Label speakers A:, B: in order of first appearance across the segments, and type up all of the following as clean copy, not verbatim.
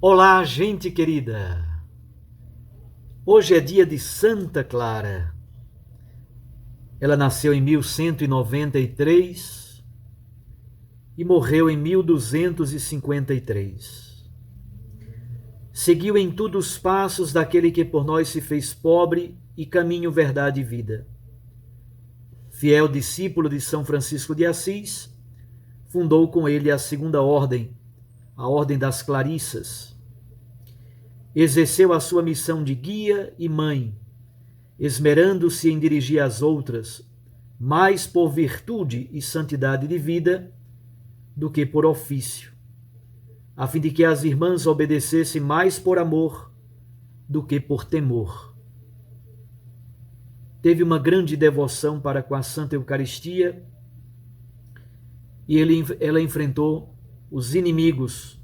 A: Olá, gente querida! Hoje é dia de Santa Clara. Ela nasceu em 1193 e morreu em 1253. Seguiu em tudo os passos daquele que por nós se fez pobre e caminho, verdade e vida. Fiel discípulo de São Francisco de Assis, fundou com ele a segunda ordem, a Ordem das Clarissas. Exerceu a sua missão de guia e mãe, esmerando-se em dirigir as outras, mais por virtude e santidade de vida do que por ofício, a fim de que as irmãs obedecessem mais por amor do que por temor. Teve uma grande devoção para com a Santa Eucaristia e ela enfrentou os inimigos,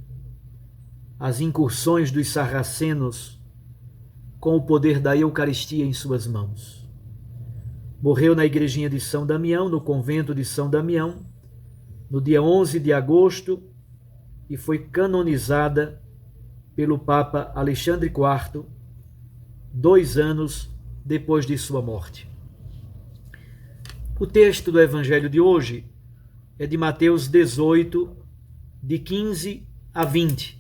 A: as incursões dos sarracenos, com o poder da Eucaristia em suas mãos. Morreu na igrejinha de São Damião, no convento de São Damião, no dia 11 de agosto, e foi canonizada pelo Papa Alexandre IV, 2 anos depois de sua morte. O texto do Evangelho de hoje é de Mateus 18, de 15 a 20.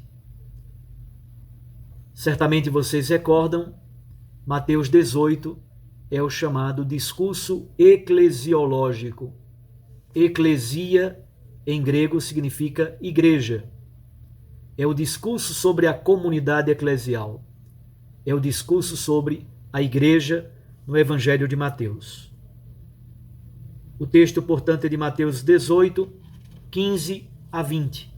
A: Certamente vocês recordam, Mateus 18 é o chamado discurso eclesiológico. Eclesia, em grego, significa igreja. É o discurso sobre a comunidade eclesial. É o discurso sobre a igreja no Evangelho de Mateus. O texto, portanto, é de Mateus 18, 15 a 20.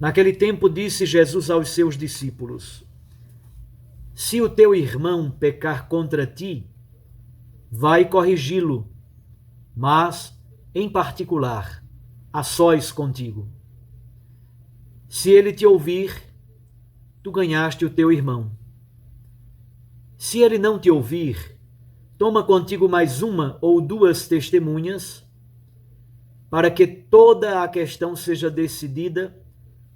A: Naquele tempo disse Jesus aos seus discípulos: se o teu irmão pecar contra ti, vai corrigi-lo, mas, em particular, a sós contigo. Se ele te ouvir, tu ganhaste o teu irmão. Se ele não te ouvir, toma contigo mais uma ou duas testemunhas, para que toda a questão seja decidida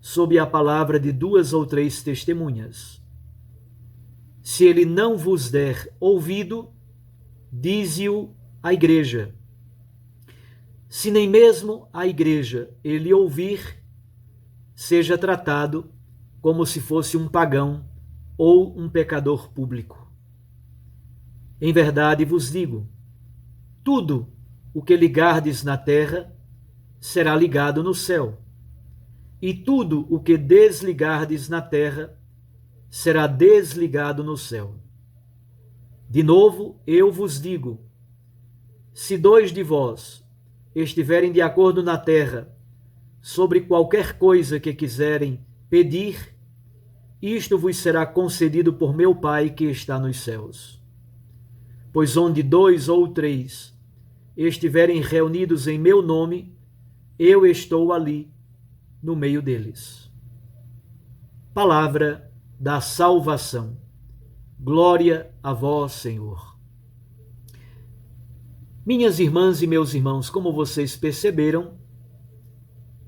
A: sob a palavra de 2 ou 3 testemunhas. Se ele não vos der ouvido, dize-o à igreja. Se nem mesmo a igreja ele ouvir, seja tratado como se fosse um pagão ou um pecador público. Em verdade vos digo, tudo o que ligardes na terra será ligado no céu, e tudo o que desligardes na terra será desligado no céu. De novo, eu vos digo, se 2 de vós estiverem de acordo na terra sobre qualquer coisa que quiserem pedir, isto vos será concedido por meu Pai que está nos céus. Pois onde 2 ou 3 estiverem reunidos em meu nome, eu estou ali no meio deles. Palavra da salvação. Glória a vós, Senhor. Minhas irmãs e meus irmãos, como vocês perceberam,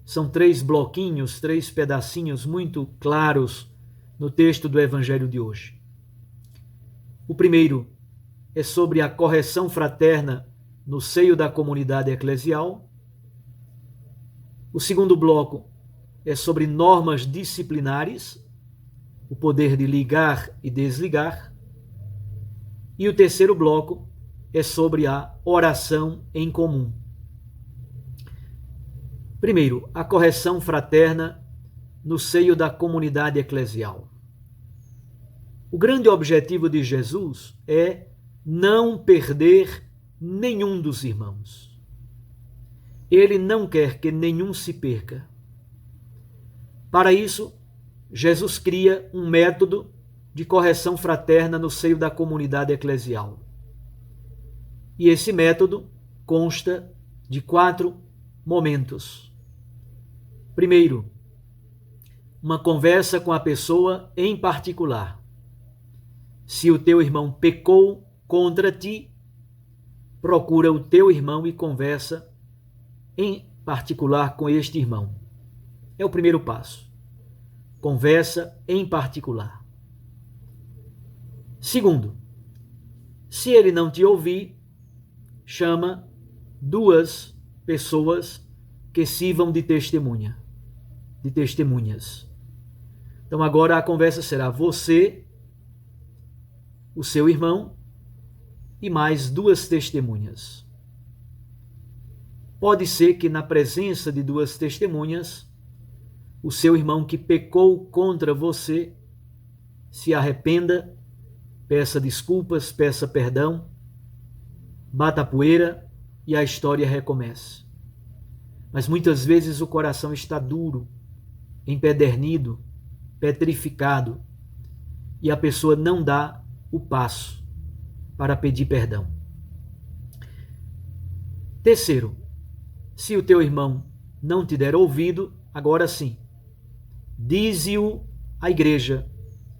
A: são 3 bloquinhos, 3 pedacinhos muito claros no texto do Evangelho de hoje. O primeiro é sobre a correção fraterna no seio da comunidade eclesial. O segundo bloco é sobre normas disciplinares, o poder de ligar e desligar. E o terceiro bloco é sobre a oração em comum. Primeiro, a correção fraterna no seio da comunidade eclesial. O grande objetivo de Jesus é não perder nenhum dos irmãos. Ele não quer que nenhum se perca. Para isso, Jesus cria um método de correção fraterna no seio da comunidade eclesial. E esse método consta de 4 momentos. Primeiro, uma conversa com a pessoa em particular. Se o teu irmão pecou contra ti, procura o teu irmão e conversa em particular com este irmão. É o primeiro passo. conversa em particular. Segundo, se ele não te ouvir, chama 2 pessoas que sirvam de testemunhas. Então agora a conversa será você, o seu irmão e mais 2 testemunhas. Pode ser que na presença de 2 testemunhas, o seu irmão que pecou contra você se arrependa, peça desculpas, peça perdão, bata a poeira e a história recomece. Mas muitas vezes o coração está duro, empedernido, petrificado, e a pessoa não dá o passo para pedir perdão. Terceiro, se o teu irmão não te der ouvido, agora sim, dize-o à igreja,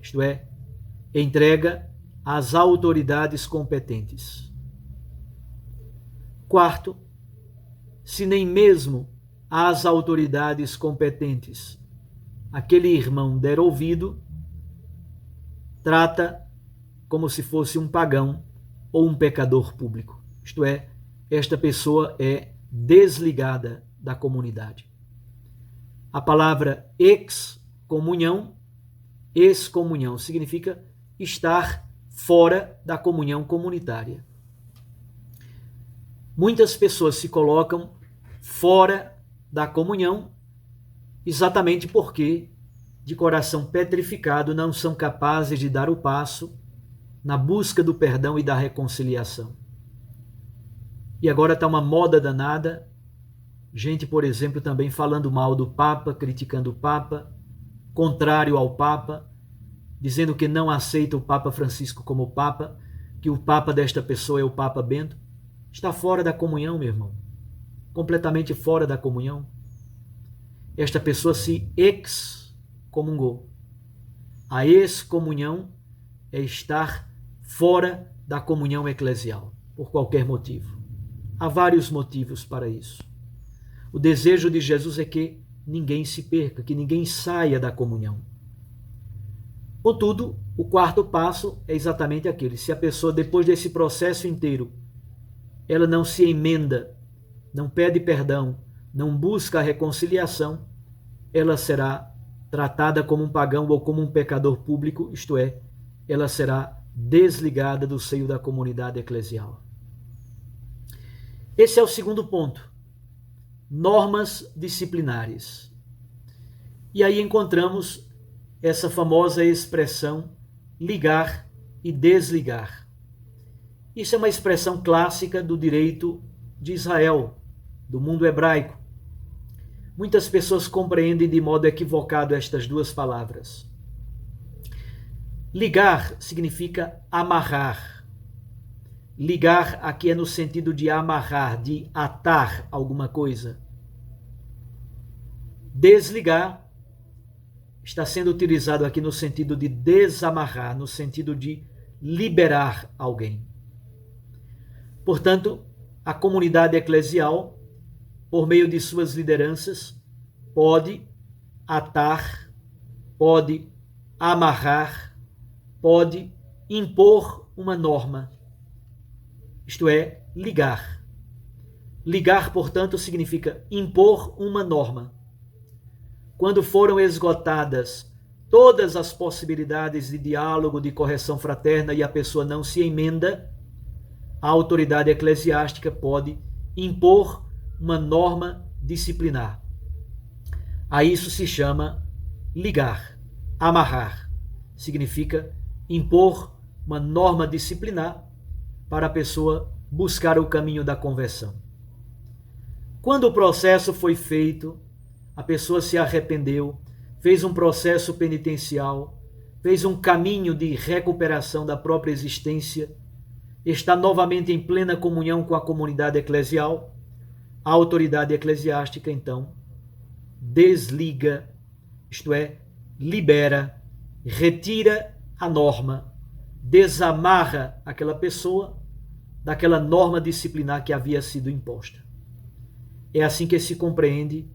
A: isto é, entrega às autoridades competentes. Quarto, se nem mesmo às autoridades competentes aquele irmão der ouvido, trata como se fosse um pagão ou um pecador público. Isto é, esta pessoa é desligada da comunidade. A palavra excomunhão significa estar fora da comunhão comunitária. Muitas pessoas se colocam fora da comunhão exatamente porque, de coração petrificado, não são capazes de dar o passo na busca do perdão e da reconciliação. E agora está uma moda danada, gente, por exemplo, também falando mal do Papa, criticando o Papa, contrário ao Papa, dizendo que não aceita o Papa Francisco como Papa, que o Papa desta pessoa é o Papa Bento. Está fora da comunhão, meu irmão. Completamente fora da comunhão. Esta pessoa se excomungou. A excomunhão é estar fora da comunhão eclesial, por qualquer motivo. Há vários motivos para isso. O desejo de Jesus é que ninguém se perca, que ninguém saia da comunhão. Contudo, o quarto passo é exatamente aquele. Se a pessoa, depois desse processo inteiro, ela não se emenda, não pede perdão, não busca a reconciliação, ela será tratada como um pagão ou como um pecador público, isto é, ela será desligada do seio da comunidade eclesial. Esse é o segundo ponto. Normas disciplinares. E aí encontramos essa famosa expressão ligar e desligar. Isso é uma expressão clássica do direito de Israel, do mundo hebraico. Muitas pessoas compreendem de modo equivocado estas 2 palavras. Ligar significa amarrar. Ligar aqui é no sentido de amarrar, de atar alguma coisa. Desligar está sendo utilizado aqui no sentido de desamarrar, no sentido de liberar alguém. Portanto, a comunidade eclesial, por meio de suas lideranças, pode atar, pode amarrar, pode impor uma norma, isto é, ligar. Ligar, portanto, significa impor uma norma. Quando foram esgotadas todas as possibilidades de diálogo, de correção fraterna e a pessoa não se emenda, a autoridade eclesiástica pode impor uma norma disciplinar. A isso se chama ligar, amarrar. Significa impor uma norma disciplinar para a pessoa buscar o caminho da conversão. Quando o processo foi feito, a pessoa se arrependeu, fez um processo penitencial, fez um caminho de recuperação da própria existência, está novamente em plena comunhão com a comunidade eclesial, a autoridade eclesiástica, então, desliga, isto é, libera, retira a norma, desamarra aquela pessoa daquela norma disciplinar que havia sido imposta. É assim que se compreende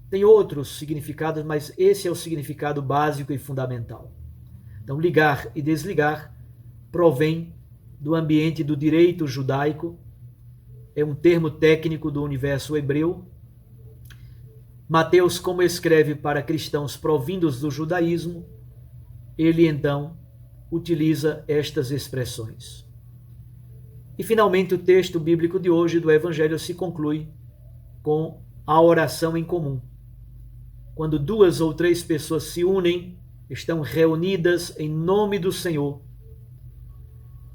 A: Tem outros significados, mas esse é o significado básico e fundamental. Então, ligar e desligar provém do ambiente do direito judaico, é um termo técnico do universo hebreu. Mateus, como escreve para cristãos provindos do judaísmo, ele então utiliza estas expressões. E finalmente o texto bíblico de hoje do Evangelho se conclui com a oração em comum. Quando 2 ou 3 pessoas se unem, estão reunidas em nome do Senhor,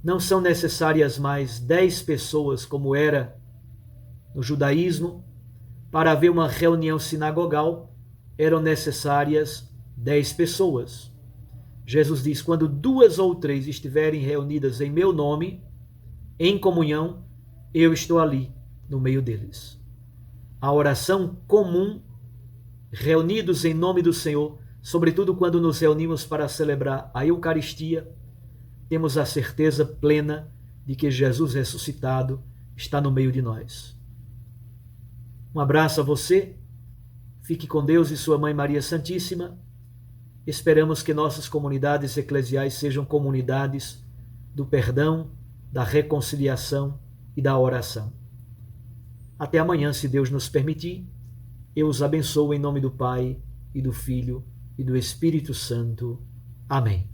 A: não são necessárias mais 10 pessoas, como era no judaísmo. Para haver uma reunião sinagogal, eram necessárias 10 pessoas. Jesus diz: quando 2 ou 3 estiverem reunidas em meu nome, em comunhão, eu estou ali, no meio deles. A oração comum, reunidos em nome do Senhor, sobretudo quando nos reunimos para celebrar a Eucaristia, temos a certeza plena de que Jesus ressuscitado está no meio de nós. Um abraço a você, fique com Deus e sua Mãe Maria Santíssima. Esperamos que nossas comunidades eclesiais sejam comunidades do perdão, da reconciliação e da oração. Até amanhã, se Deus nos permitir. Eu os abençoo em nome do Pai, e do Filho, e do Espírito Santo. Amém.